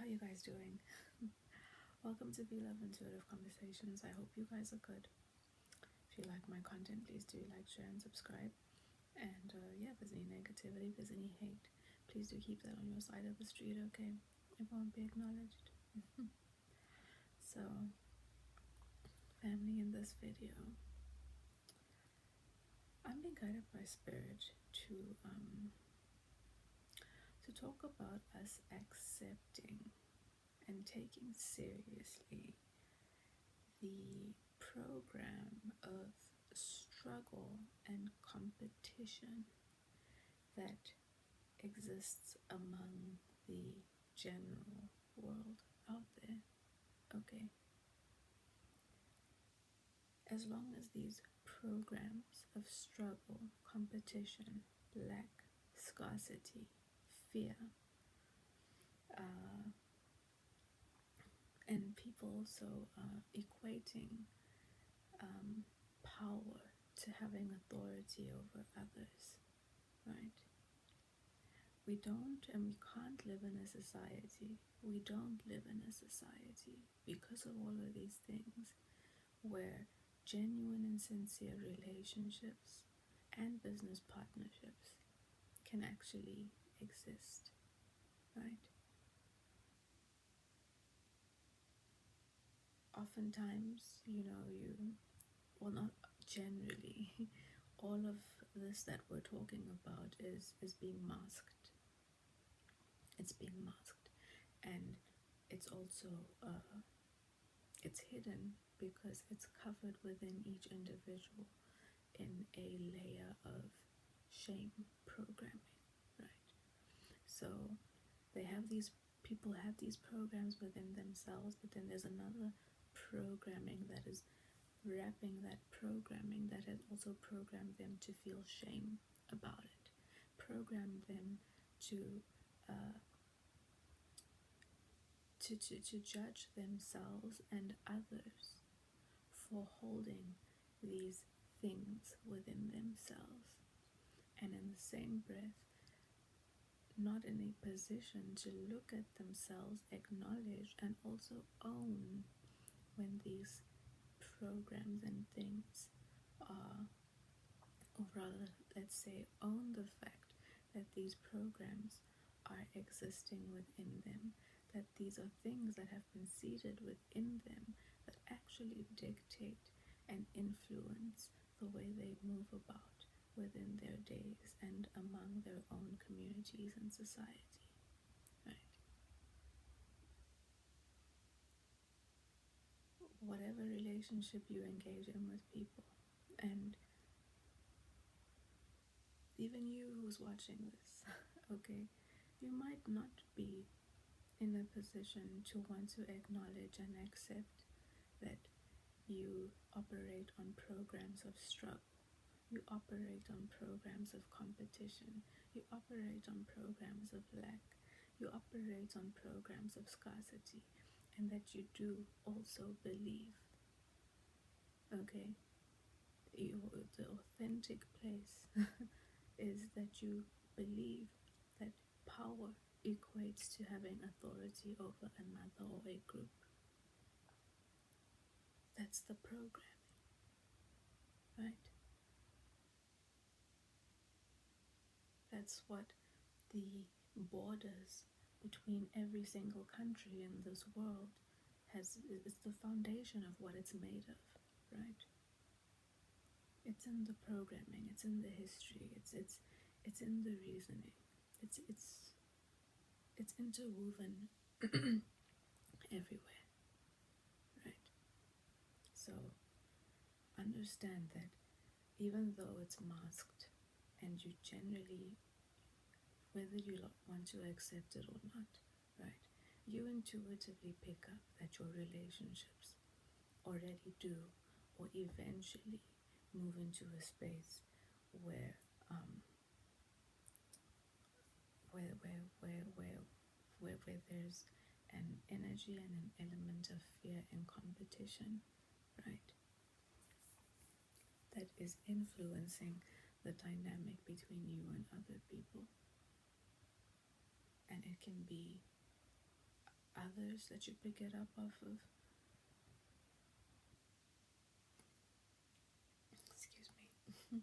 How you guys doing? Welcome to Phie.Love Intuitive Conversations. I hope you guys are good. If you like my content, please do like, share, and subscribe. And yeah, if there's any negativity, if there's any hate, please do keep that on your side of the street, okay? It won't be acknowledged. So, family, in this video, I'm being guided by spirit to talk about us accepting and taking seriously the program of struggle and competition that exists among the general world out there. Okay. As long as these programs of struggle, competition, lack, scarcity, fear, and people also equating power to having authority over others, right? We don't and we can't live in a society. We don't live in a society because of all of these things where genuine and sincere relationships and business partnerships can actually exist, right? Oftentimes, not generally, all of this that we're talking about is being masked. It's being masked, and it's also it's hidden because it's covered within each individual in a layer of shame programming, right? So people have these programs within themselves, but then there's another programming that is wrapping that programming that has also programmed them to feel shame about it, programmed them to judge themselves and others for holding these things within themselves, and in the same breath not in a position to look at themselves, acknowledge, and also own when these programs and things are, or rather, let's say, own the fact that these programs are existing within them, that these are things that have been seated within them that actually dictate and influence the way they move about within their days and among their own communities and society, right? Whatever relationship you engage in with people, and even you who's watching this, okay, you might not be in a position to want to acknowledge and accept that you operate on programs of struggle, you operate on programs of competition, you operate on programs of lack, you operate on programs of scarcity, and that you do also believe, okay, the authentic place is that you believe that power equates to having authority over another or a group. That's the programming, right? That's what the borders between every single country in this world is the foundation of what it's made of, right? It's in the programming, it's in the history, it's in the reasoning, it's interwoven everywhere, right? So understand that even though it's masked, and you generally, whether you want to accept it or not, right, you intuitively pick up that your relationships already do, or eventually move into a space where there's an energy and an element of fear and competition, right, that is influencing the dynamic between you and other people. And it can be others that you pick it up off of. Excuse me.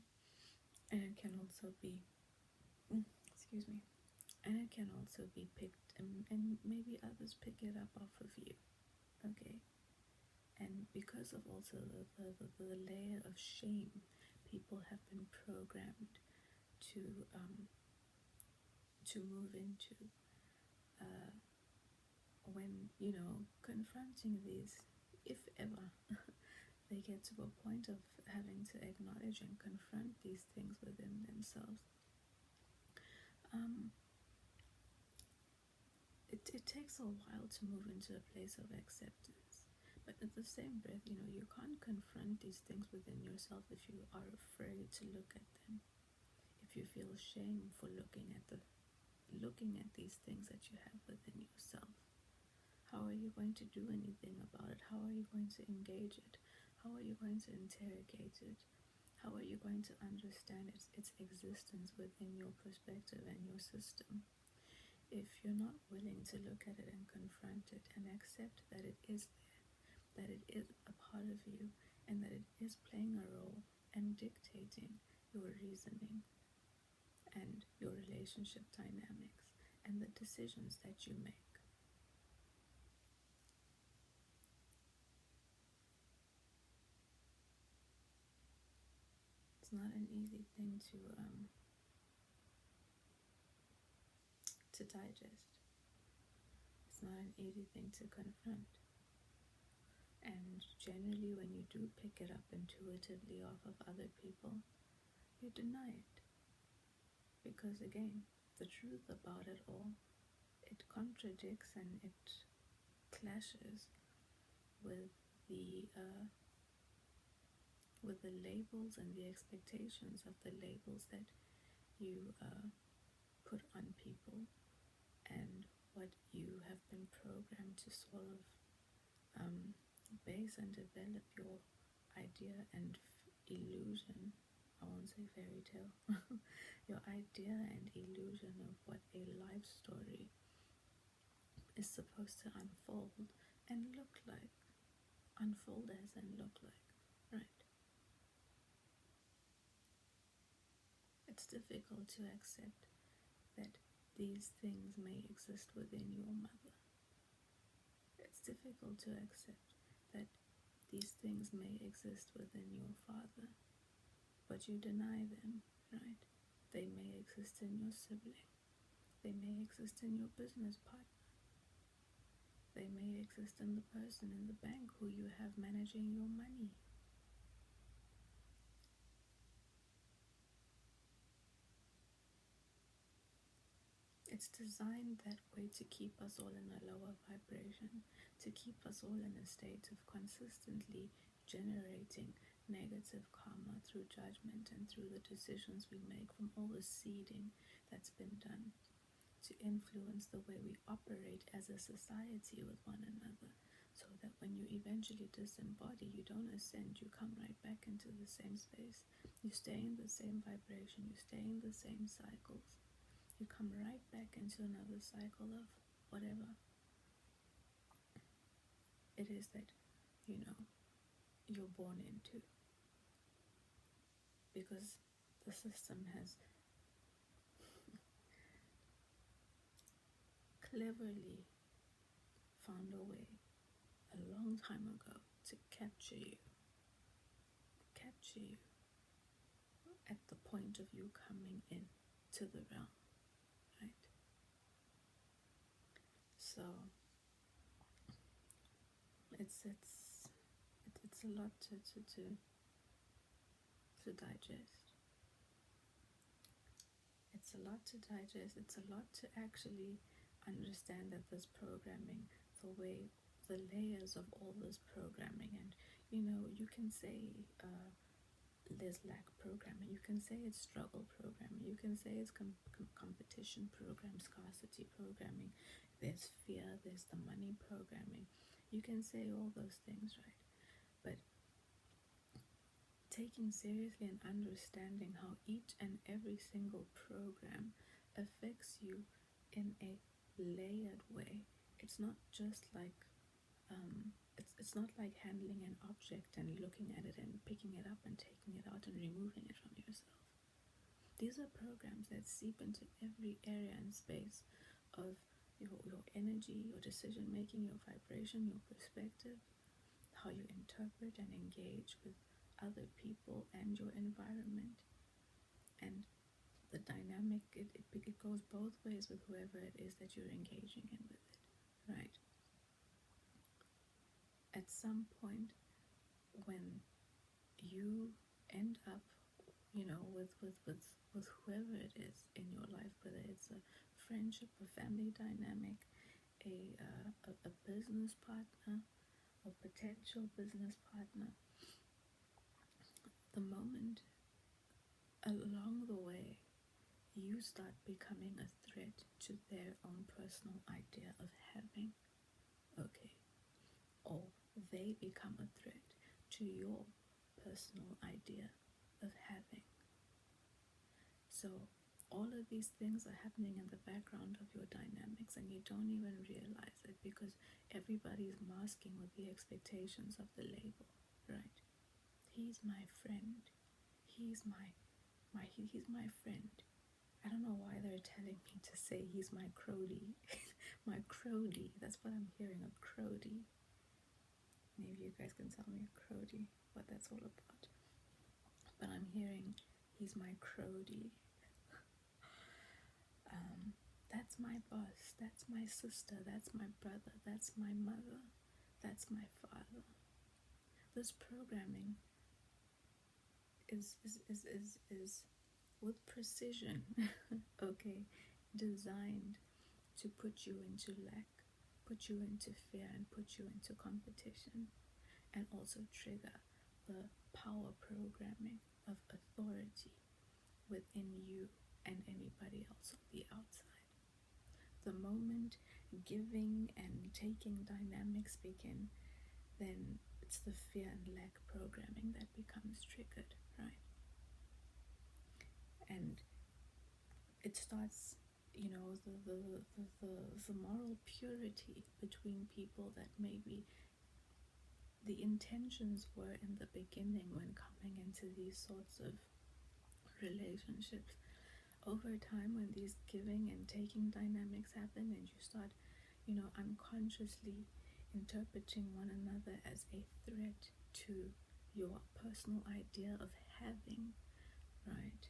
And it can also be, excuse me, and it can also be picked, and maybe others pick it up off of you, okay? And because of also the layer of shame people have been programmed to move into, when, you know, confronting these, if ever they get to a point of having to acknowledge and confront these things within themselves, it takes a while to move into a place of acceptance. But at the same breath, you know, you can't confront these things within yourself if you are afraid to look at them. If you feel shame for looking at these things that you have within yourself, how are you going to do anything about it? How are you going to engage it? How are you going to interrogate it? How are you going to understand its existence within your perspective and your system? If you're not willing to look at it and confront it and accept that it is there, that it is a part of you, and that it is playing a role and dictating your reasoning and your relationship dynamics and the decisions that you make. It's not an easy thing to digest. It's not an easy thing to confront. And generally, when you do pick it up intuitively off of other people, you deny it. Because again, the truth about it all, it contradicts and it clashes with the labels and the expectations of the labels that you put on people, and what you have been programmed to sort of base and develop your idea and illusion, I won't say fairy tale, your idea and illusion of what a life story is supposed to unfold and look like. Unfold as and look like, right? It's difficult to accept that these things may exist within your mother. It's difficult to accept that these things may exist within your father, but you deny them, right? They may exist in your sibling. They may exist in your business partner. They may exist in the person in the bank who you have managing your money. It's designed that way to keep us all in a lower vibration, to keep us all in a state of consistently generating negative karma through judgment and through the decisions we make from all the seeding that's been done to influence the way we operate as a society with one another, so that when you eventually disembody, you don't ascend, you come right back into the same space. You stay in the same vibration, you stay in the same cycles. You come right back into another cycle of whatever it is that, you know, you're born into. Because the system has cleverly found a way a long time ago to capture you at the point of you coming in to the realm, right? So it's a lot to digest. It's a lot to digest. It's a lot to actually understand that this programming, the layers of all this programming, and you know, you can say there's lack programming, you can say it's struggle programming, you can say it's competition program, scarcity programming, there's fear, there's the money programming, you can say all those things, right? But taking seriously and understanding how each and every single program affects you in a layered way, it it's not just like it's not like handling an object and looking at it and picking it up and taking it out and removing it from yourself. These are programs that seep into every area and space of your energy, your decision making, your vibration, your perspective, how you interpret and engage with other people and your environment. And the dynamic, it goes both ways with whoever it is that you're engaging in with it, right? At some point, when you end up, with whoever it is in your life, whether it's a friendship, a family dynamic, a business partner, a potential business partner, the moment along the way you start becoming a threat to their own personal idea of having, okay, or they become a threat to your personal idea of having. So all of these things are happening in the background of your dynamics, and you don't even realize it because everybody's masking with the expectations of the label, right? He's my friend. He's my friend. I don't know why they're telling me to say he's my crody. My crody. That's what I'm hearing, a crody. Maybe you guys can tell me crody, what that's all about. But I'm hearing he's my crody. That's my boss. That's my sister. That's my brother. That's my mother. That's my father. This programming is with precision, okay, designed to put you into lack, put you into fear, and put you into competition, and also trigger the power programming of authority within you and anybody else on the outside. The moment giving and taking dynamics begin, then it's the fear and lack programming that becomes triggered, right? And it starts, the moral purity between people that maybe the intentions were in the beginning when coming into these sorts of relationships. Over time, when these giving and taking dynamics happen and you start, unconsciously interpreting one another as a threat to your personal idea of having, right?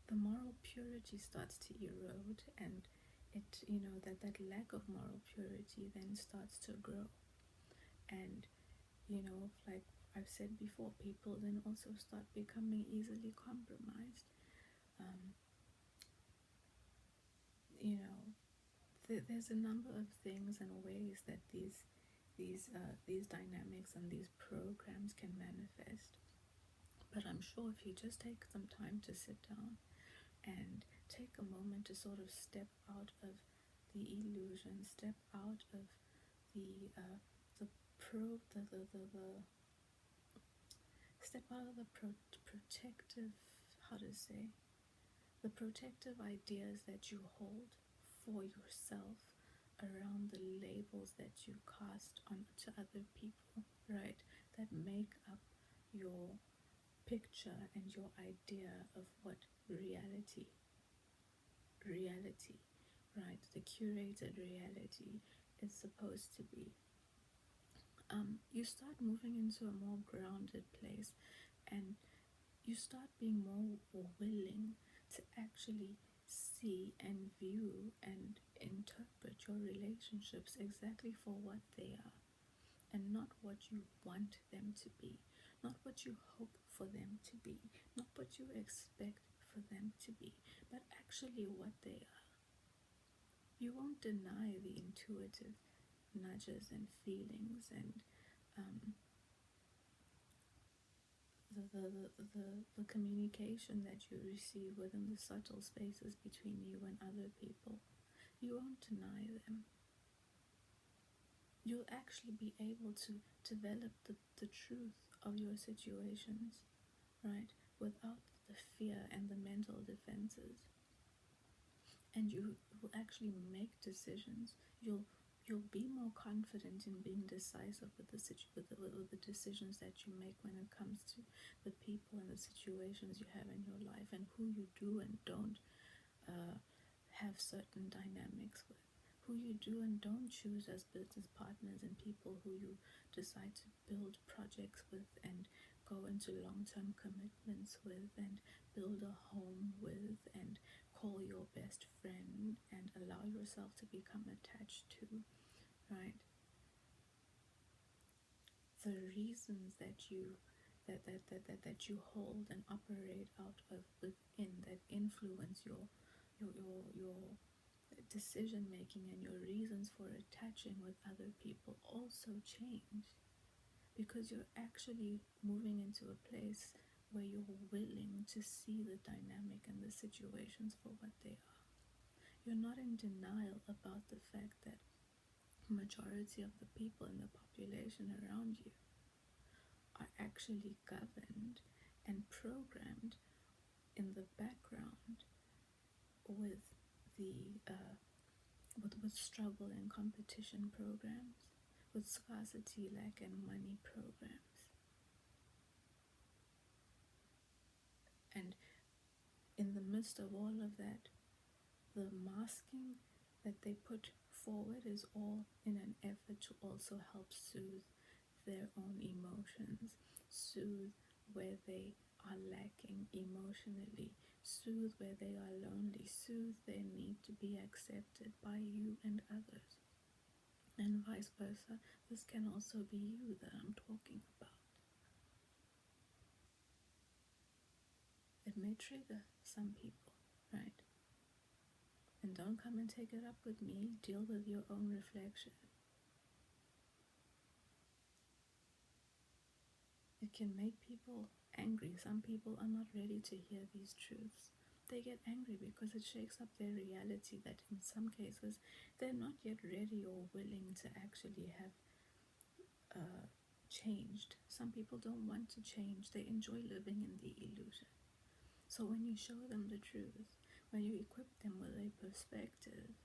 The moral purity starts to erode, and that lack of moral purity then starts to grow. And like I've said before, people then also start becoming easily compromised. There's a number of things and ways that these dynamics and these programs can manifest. But I'm sure if you just take some time to sit down and take a moment to sort of step out of the illusion, step out of step out of the protective, the protective ideas that you hold for yourself around the labels that you cast onto other people, right? That make up your picture and your idea of what reality, right? The curated reality is supposed to be. You start moving into a more grounded place, and you start being more willing to actually see and view and interpret your relationships exactly for what they are, and not what you want them to be, not what you hope for them to be, not what you expect for them to be, but actually what they are. You won't deny the intuitive nudges and feelings and the communication that you receive within the subtle spaces between you and other people. You won't deny them. You'll actually be able to develop the truth of your situations, right, without the fear and the mental defenses, and you will actually make decisions. You'll be more confident in being decisive with the decisions that you make when it comes to the people and the situations you have in your life, and who you do and don't uh, have certain dynamics with, who you do and don't choose as business partners, and people who you decide to build projects with and go into long-term commitments with and build a home with and call your best friend and allow yourself to become attached to, right? The reasons that you hold and operate out of within, that influence your decision making and your reasons for attaching with other people also change, because you're actually moving into a place where you're willing to see the dynamic and the situations for what they are. You're not in denial about the fact that majority of the people in the population around you are actually governed and programmed in the background with the with struggle and competition programs, with scarcity, lack, and money programs. And in the midst of all of that, the masking that they put forward is all in an effort to also help soothe their own emotions, soothe where they are lacking emotionally, soothe where they are lonely, soothe their need to be accepted by you and others, and vice versa. This can also be you that I'm talking about. It may trigger some people, right? And don't come and take it up with me. Deal with your own reflection. It can make people angry. Some people are not ready to hear these truths. They get angry because it shakes up their reality that in some cases they're not yet ready or willing to actually have changed. Some people don't want to change. They enjoy living in the illusion. So when you show them the truth, when you equip them with a perspective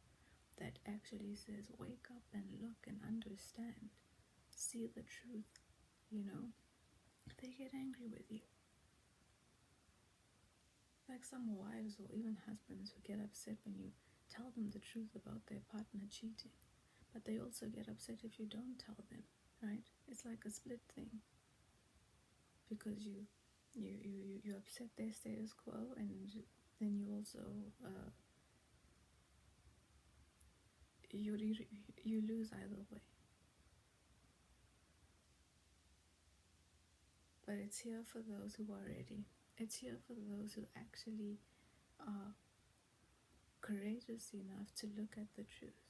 that actually says, wake up and look and understand, see the truth, they get angry with you. Like some wives or even husbands who get upset when you tell them the truth about their partner cheating, but they also get upset if you don't tell them, right? It's like a split thing, because you upset their status quo, and then you also you lose either way. But it's here for those who are ready. It's here for those who actually are courageous enough to look at the truth,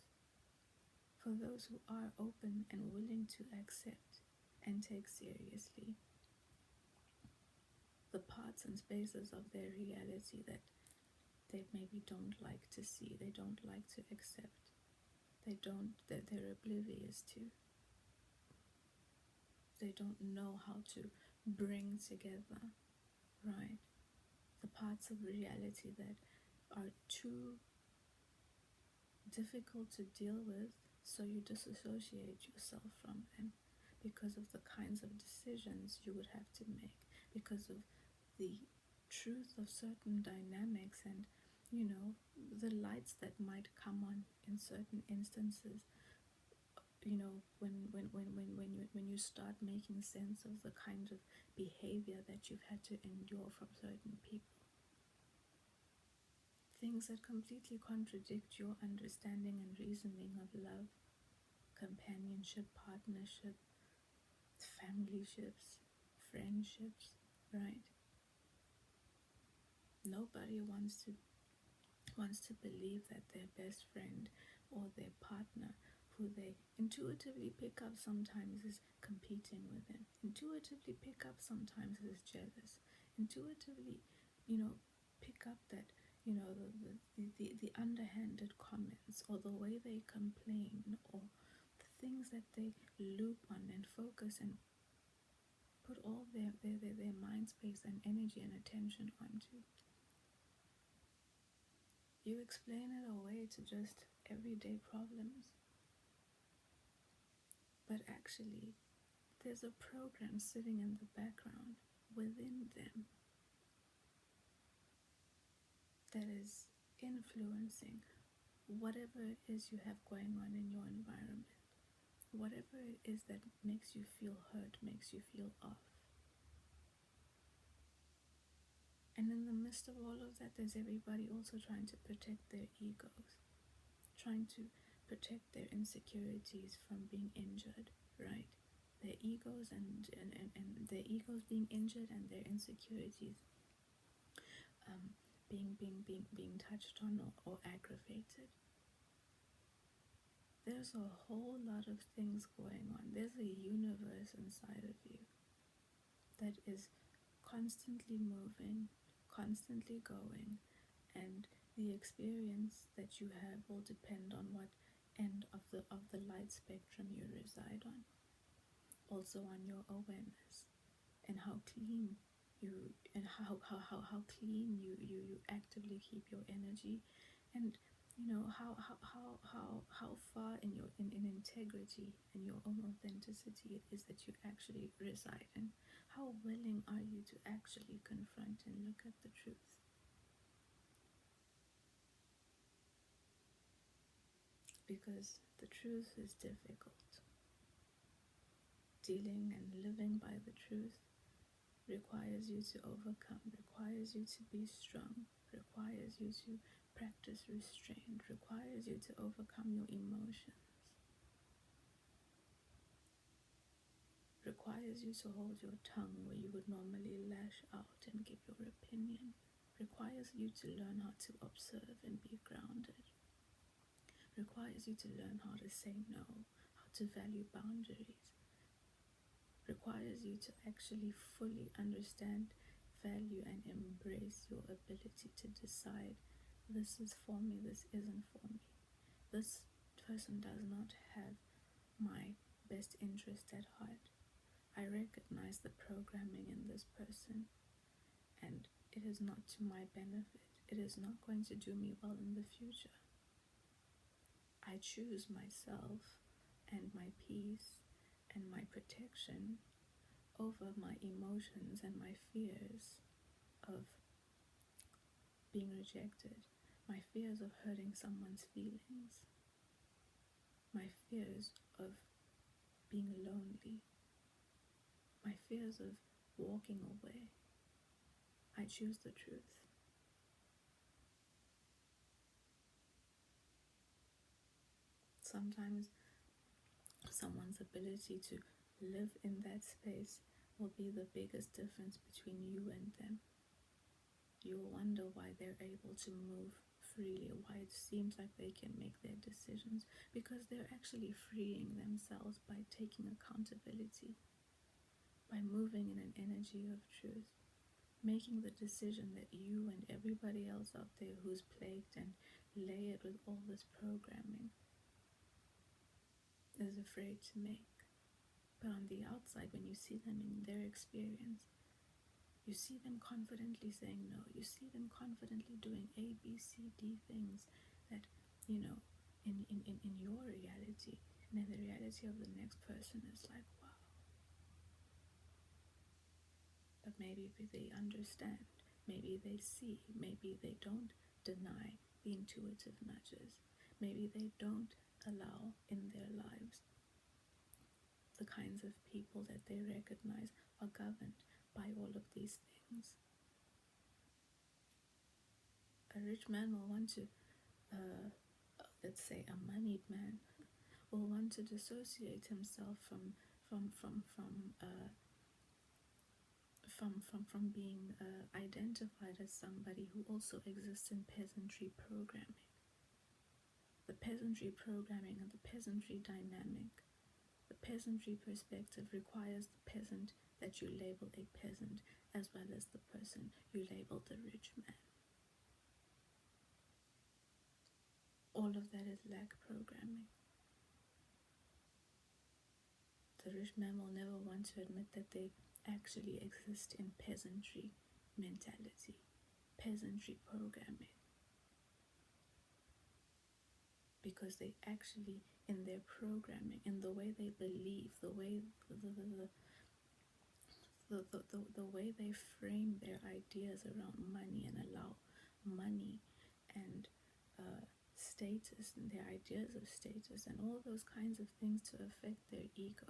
for those who are open and willing to accept and take seriously the parts and spaces of their reality that they maybe don't like to see, they don't like to accept, that they're oblivious to. They don't know how to bring together, right, the parts of reality that are too difficult to deal with, so you disassociate yourself from them because of the kinds of decisions you would have to make, because of the truth of certain dynamics, and the lights that might come on in certain instances, when you start making sense of the kind of behavior that you've had to endure from certain people, things that completely contradict your understanding and reasoning of love, companionship, partnership, familyships, friendships, right? Nobody wants to believe that their best friend or their partner, who they intuitively pick up sometimes is competing with them, intuitively pick up sometimes is jealous, intuitively, pick up that, the underhanded comments, or the way they complain, or the things that they loop on and focus and put all their mind space and energy and attention onto. You explain it away to just everyday problems, but actually there's a program sitting in the background within them that is influencing whatever it is you have going on in your environment, whatever it is that makes you feel hurt, makes you feel off. And in the midst of all of that, there's everybody also trying to protect their egos, trying to protect their insecurities from being injured, right? Their egos and their egos being injured and their insecurities being touched on or aggravated. There's a whole lot of things going on. There's a universe inside of you that is constantly moving, constantly going, and the experience that you have will depend on what end of the light spectrum you reside on. Also on your awareness and how clean you and how clean you actively keep your energy, and how far in your in integrity and your own authenticity it is that you actually reside in. How willing are you to actually confront and look at the truth? Because the truth is difficult. Dealing and living by the truth requires you to overcome, requires you to be strong, requires you to practice restraint, requires you to overcome your emotions, requires you to hold your tongue where you would normally lash out and give your opinion, requires you to learn how to observe and be grounded, requires you to learn how to say no, how to value boundaries, requires you to actually fully understand, value, and embrace your ability to decide, this is for me, this isn't for me. This person does not have my best interest at heart. I recognize the programming in this person, and it is not to my benefit. It is not going to do me well in the future. I choose myself and my peace and my protection over my emotions and my fears of being rejected, my fears of hurting someone's feelings, my fears of being lonely, my fears of walking away. I choose the truth. Sometimes someone's ability to live in that space will be the biggest difference between you and them. You'll wonder why they're able to move freely, why it seems like they can make their decisions, because they're actually freeing themselves by taking accountability, by moving in an energy of truth, making the decision that you and everybody else out there who's plagued and layered with all this programming is afraid to make. But on the outside, when you see them in their experience, you see them confidently saying no. You see them confidently doing A, B, C, D things that, in your reality and in the reality of the next person is like, wow. But maybe they understand. Maybe they see. Maybe they don't deny the intuitive nudges. Maybe they don't allow in their lives the kinds of people that they recognize are governed by all of these things. A rich man will want to, let's say a moneyed man, will want to dissociate himself from being identified as somebody who also exists in peasantry programming. The peasantry programming and the peasantry dynamic, the peasantry perspective requires the peasant that you label a peasant as well as the person you label the rich man. All of that is lack programming. The rich man will never want to admit that they actually exist in peasantry mentality, peasantry programming, because they actually, in their programming, in the way they believe, the way the way they frame their ideas around money and allow money and status and their ideas of status and all those kinds of things to affect their ego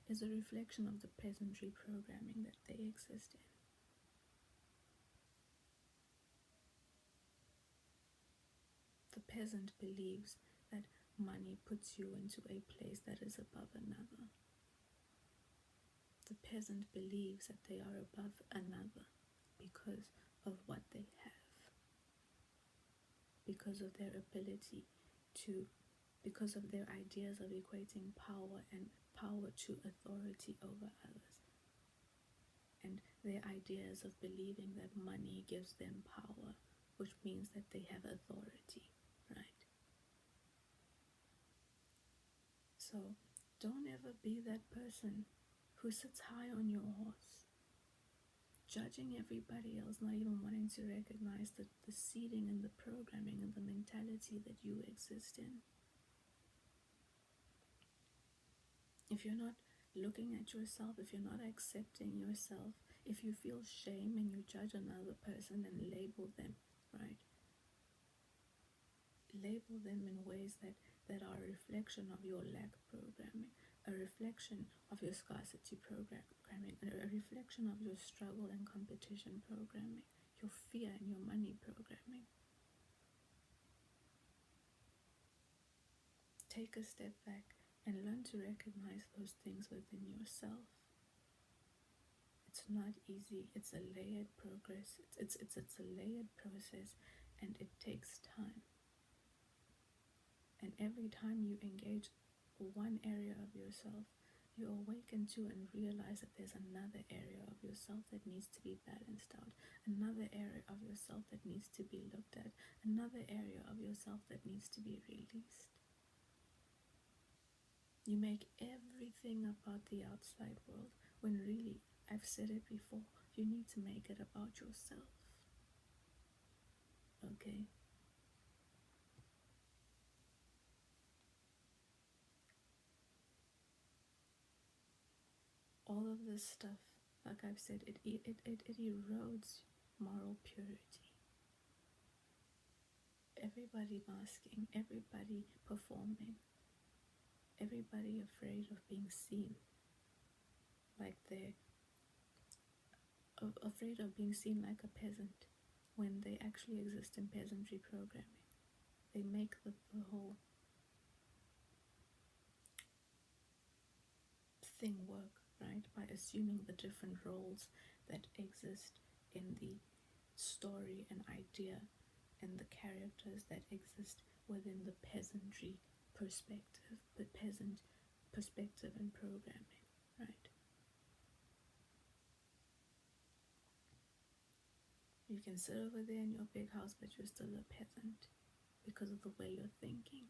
is a reflection of the peasantry programming that they exist in. The peasant believes that money puts you into a place that is above another. The peasant believes that they are above another because of what they have, because of their ability to, because of their ideas of equating power and power to authority over others, and their ideas of believing that money gives them power, which means that they have authority, right? So don't ever be that person who sits high on your horse, judging everybody else, not even wanting to recognize the seeding and the programming and the mentality that you exist in. If you're not looking at yourself, if you're not accepting yourself, if you feel shame and you judge another person and label them, right? Label them in ways that are a reflection of your lack programming, a reflection of your scarcity programming, a reflection of your struggle and competition programming, your fear and your money programming. Take a step back and learn to recognize those things within yourself. It's not easy. It's a layered progress. It's a layered process, and it takes time. And every time you engage one area of yourself, you awaken to and realize that there's another area of yourself that needs to be balanced out, another area of yourself that needs to be looked at, another area of yourself that needs to be released. You make everything about the outside world when really, I've said it before, you need to make it about yourself. Okay? All of this stuff, like I've said, it erodes moral purity. Everybody masking, everybody performing, everybody afraid of being seen, like they're afraid of being seen like a peasant when they actually exist in peasantry programming. They make the whole thing work, right, by assuming the different roles that exist in the story and idea and the characters that exist within the peasantry perspective, the peasant perspective and programming, right? You can sit over there in your big house, but you're still a peasant because of the way you're thinking,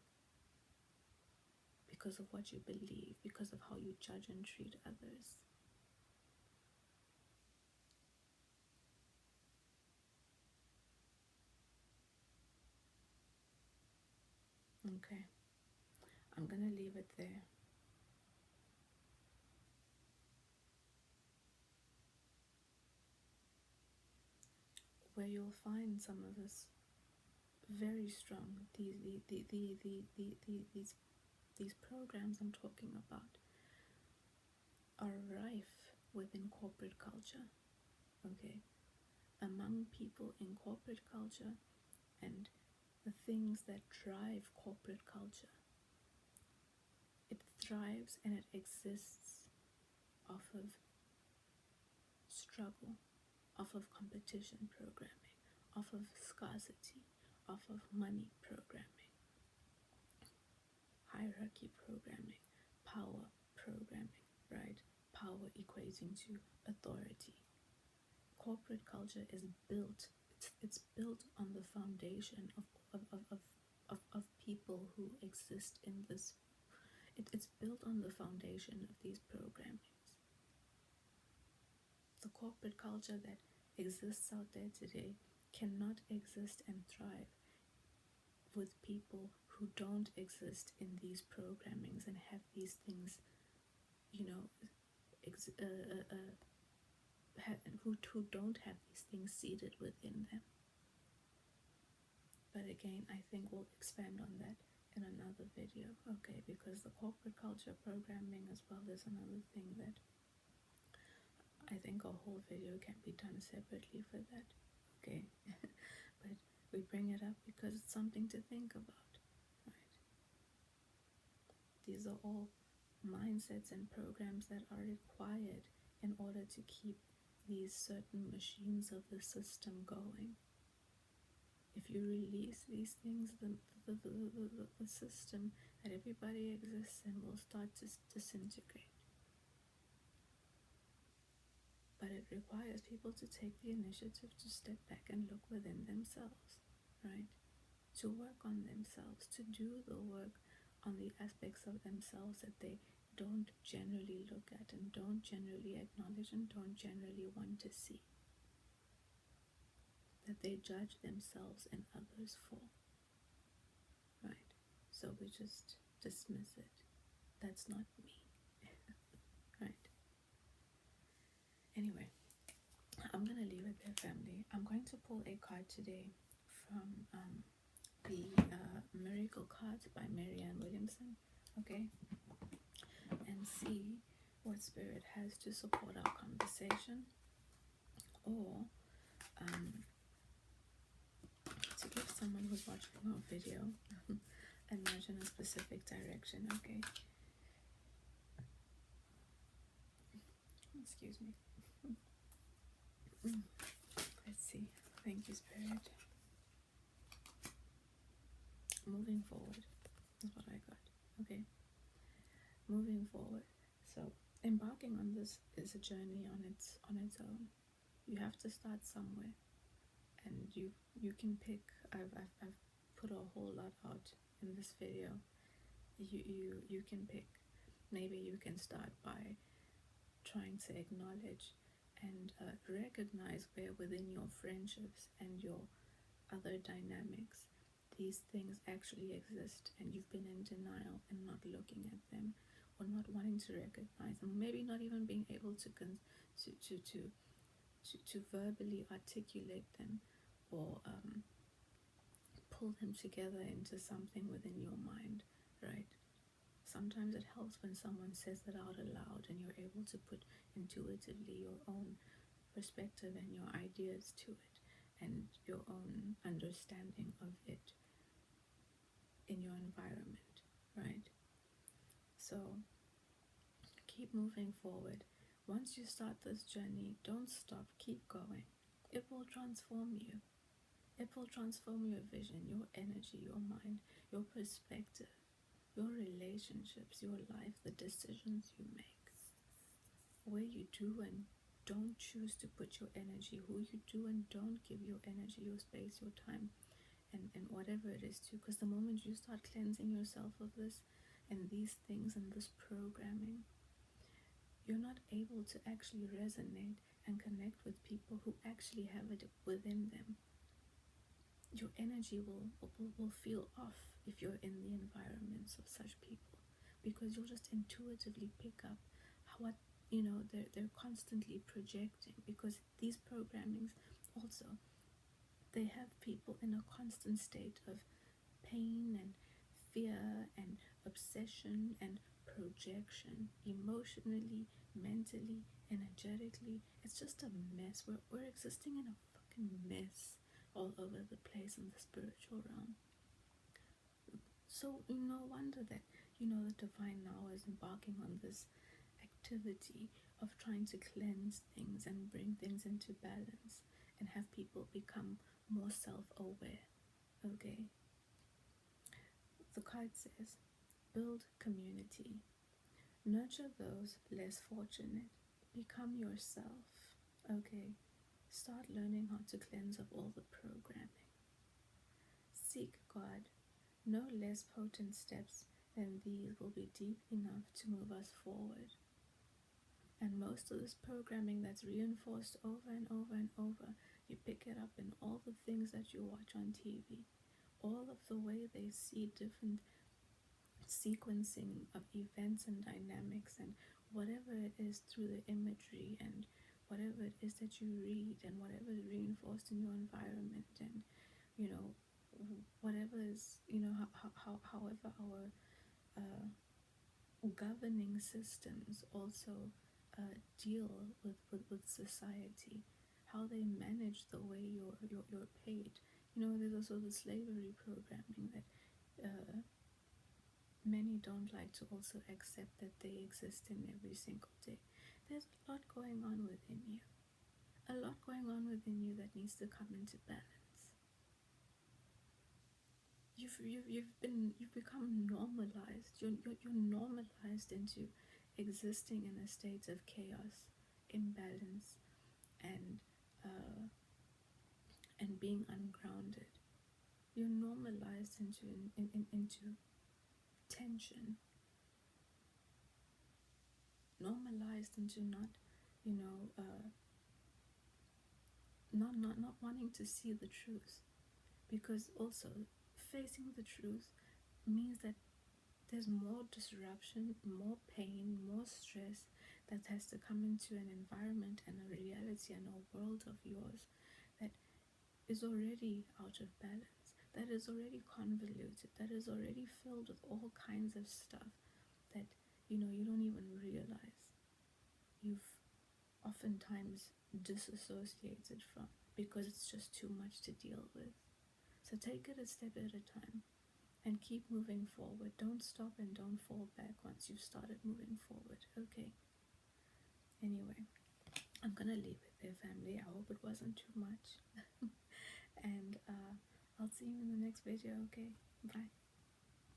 because of what you believe, because of how you judge and treat others. Okay, I'm gonna leave it there. Where you'll find some of us very strong. These programs I'm talking about are rife within corporate culture. Okay, among people in corporate culture and the things that drive corporate culture. It thrives and it exists off of struggle, off of competition programming, off of scarcity, off of money programming, hierarchy programming, power programming, right? Power equating to authority. Corporate culture is built, it's built on the foundation of people who exist in this. It's built on the foundation of these programmings. The corporate culture that exists out there today cannot exist and thrive with people who don't exist in these programmings and have these things, you know, who don't have these things seated within them. But again, I think we'll expand on that in another video, okay? Because the corporate culture programming as well is another thing that I think a whole video can be done separately for that, okay? But we bring it up because it's something to think about, right? These are all mindsets and programs that are required in order to keep these certain machines of the system going. If you release these things, the system that everybody exists in will start to disintegrate. But it requires people to take the initiative to step back and look within themselves, right? To work on themselves, to do the work on the aspects of themselves that they don't generally look at and don't generally acknowledge and don't generally want to see, that they judge themselves and others for, right? So we just dismiss it. That's not me, right? Anyway, I'm going to leave it there, family. I'm going to pull a card today from the Miracle Cards by Marianne Williamson, okay? And see what Spirit has to support our conversation, or to give someone who's watching our video a nudge in a specific direction, okay? Excuse me. Let's see. Thank you, Spirit. Moving forward is what I got, okay? Moving forward. So embarking on this is a journey on its own. You have to start somewhere, and you can pick. I've put a whole lot out in this video. You can pick. Maybe you can start by trying to acknowledge and recognize where within your friendships and your other dynamics these things actually exist, and you've been in denial and not looking at them, or not wanting to recognize them, maybe not even being able to verbally articulate them, or pull them together into something within your mind, right? Sometimes it helps when someone says it out aloud and you're able to put intuitively your own perspective and your ideas to it and your own understanding of it in your environment, right? So keep moving forward. Once you start this journey, don't stop, keep going. It will transform you. It will transform your vision, your energy, your mind, your perspective, your relationships, your life, the decisions you make, where you do and don't choose to put your energy, who you do and don't give your energy, your space, your time, and whatever it is to. Because the moment you start cleansing yourself of this and these things and this programming, you're not able to actually resonate and connect with people who actually have it within them. Your energy will feel off if you're in the environments of such people, because you'll just intuitively pick up what they're constantly projecting, because these programmings also, they have people in a constant state of pain and fear and obsession and projection, emotionally, mentally, energetically. It's just a mess. We're existing in a fucking mess all over the place in the spiritual realm. So no wonder that the divine now is embarking on this activity of trying to cleanse things and bring things into balance and have people become more self-aware. Okay, the card says, build community, nurture those less fortunate, become yourself. Okay, start learning how to cleanse of all the programming. Seek God. No less potent steps than these will be deep enough to move us forward. And most of this programming that's reinforced over and over and over, you pick it up in all the things that you watch on TV, all of the way they see different sequencing of events and dynamics, and whatever it is through the imagery, and whatever it is that you read, and whatever is reinforced in your environment, and you know whatever is however our uh, governing systems also deal with society, how they manage the way you're paid. There's also the slavery programming that many don't like to also accept that they exist in every single day. There's a lot going on within you, a lot going on within you that needs to come into balance. You've become normalized. You're normalized into existing in a state of chaos, imbalance, and being ungrounded. You're normalized into tension, normalized into not wanting to see the truth, because also facing the truth means that there's more disruption, more pain, more stress that has to come into an environment and a reality and a world of yours that is already out of balance, that is already convoluted, that is already filled with all kinds of stuff that you don't even realize you've oftentimes disassociated from, because it's just too much to deal with. So take it a step at a time and keep moving forward. Don't stop and don't fall back once you've started moving forward. Okay. Anyway, I'm gonna leave it there, family. I hope it wasn't too much. And I'll see you in the next video. Okay, bye.